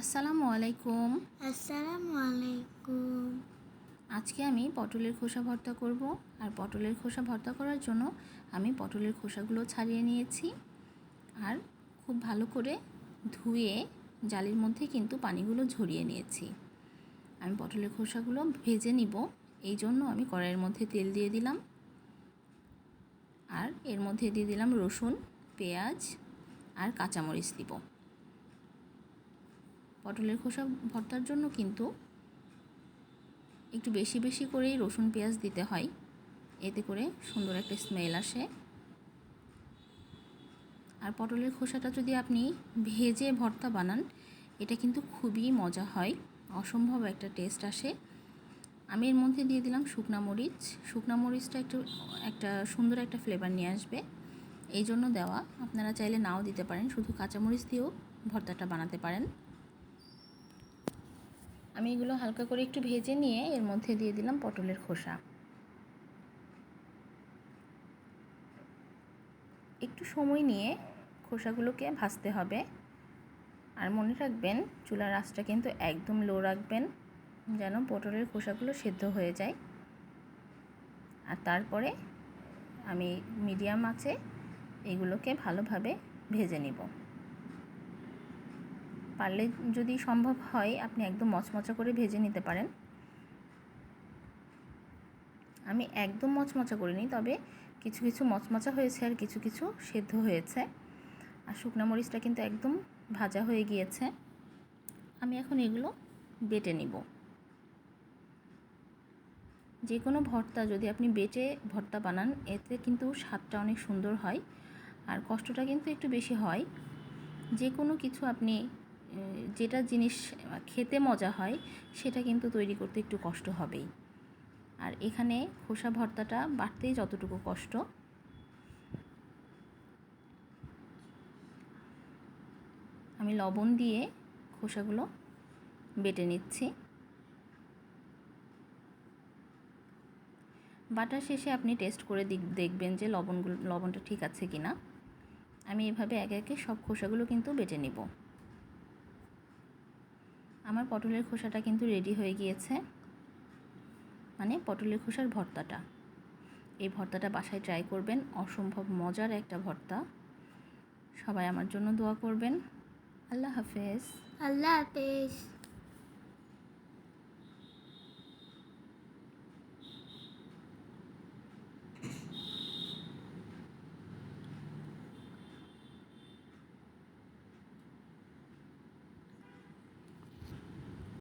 আসসালামু আলাইকুম। আসসালামু আলাইকুম। আজকে আমি পটলের খোসা ভর্তা করব। আর পটলের খোসা ভর্তা করার জন্য আমি পটলের খোসাগুলো ছাড়িয়ে নিয়েছি আর খুব ভালো করে ধুয়ে জালির মধ্যে কিন্তু পানিগুলো ঝরিয়ে নিয়েছি। আমি পটলের খোসাগুলো ভেজে নিব, এই জন্য আমি কড়াইয়ের মধ্যে তেল দিয়ে দিলাম আর এর মধ্যে দিয়ে দিলাম রসুন, পেঁয়াজ আর কাঁচামরিচ দিব। পটলের খোসা ভর্তার জন্য কিন্তু একটু বেশি বেশি করেই রসুন পেঁয়াজ দিতে হয়, এতে করে সুন্দর একটা স্মেল আসে। আর পটলের খোসাটা যদি আপনি ভেজে ভর্তা বানান, এটা কিন্তু খুবই মজা হয়, অসম্ভব একটা টেস্ট আসে। আমি এর মধ্যে দিয়ে দিলাম শুকনা মরিচ। শুকনা মরিচটা একটা সুন্দর একটা ফ্লেভার নিয়ে আসবে, এই জন্য দেওয়া। আপনারা চাইলে নাও দিতে পারেন, শুধু কাঁচামরিচ দিয়েও ভর্তাটা বানাতে পারেন। আমি এগুলো হালকা করে একটু ভেজে নিয়ে এর মধ্যে দিয়ে দিলাম পটলের খোসা। একটু সময় নিয়ে খোসাগুলোকে ভাজতে হবে। আর মনে রাখবেন, চুলার আঁচটা কিন্তু একদম লো রাখবেন, যেন পটলের খোসাগুলো সেদ্ধ হয়ে যায়। আর তারপরে আমি মিডিয়াম আঁচে এগুলোকে ভালোভাবে ভেজে নিব। পারলে যদি সম্ভব হয় আপনি একদম মচমচা করে ভেজে নিতে পারেন। আমি একদম মচমচা করিনি, তবে কিছু কিছু মচমচা হয়েছে আর কিছু কিছু সেদ্ধ হয়েছে। আর শুকনো মরিচটা কিন্তু একদম ভাজা হয়ে গিয়েছে। আমি এখন এগুলো বেটে নিব। যে কোনো ভর্তা যদি আপনি বেটে ভর্তা বানান, এতে কিন্তু স্বাদটা অনেক সুন্দর হয় আর কষ্টটা কিন্তু একটু বেশি হয়। যে কোনো কিছু আপনি যেটা জিনিস খেতে মজা হয়, সেটা কিন্তু তৈরি করতে একটু কষ্ট হবেই। আর এখানে খোসা ভর্তাটা বাটতেই যতটুকু কষ্ট, আমি লবণ দিয়ে খোসাগুলো বেটে নিচ্ছি। বাটার শেষে আপনি টেস্ট করে দেখবেন যে লবণটা ঠিক আছে কি না। আমি এভাবে একে একে সব খোসাগুলো কিন্তু বেটে নিব। আমার পটলের খোসাটা কিন্তু রেডি হয়ে গিয়েছে, মানে পটলের খোসার ভর্তাটা। এই ভর্তাটা বাসায় ট্রাই করবেন, অসম্ভব মজার একটা ভর্তা। সবাই আমার জন্য দোয়া করবেন। আল্লাহ হাফেজ। আল্লাহ হাফেজ।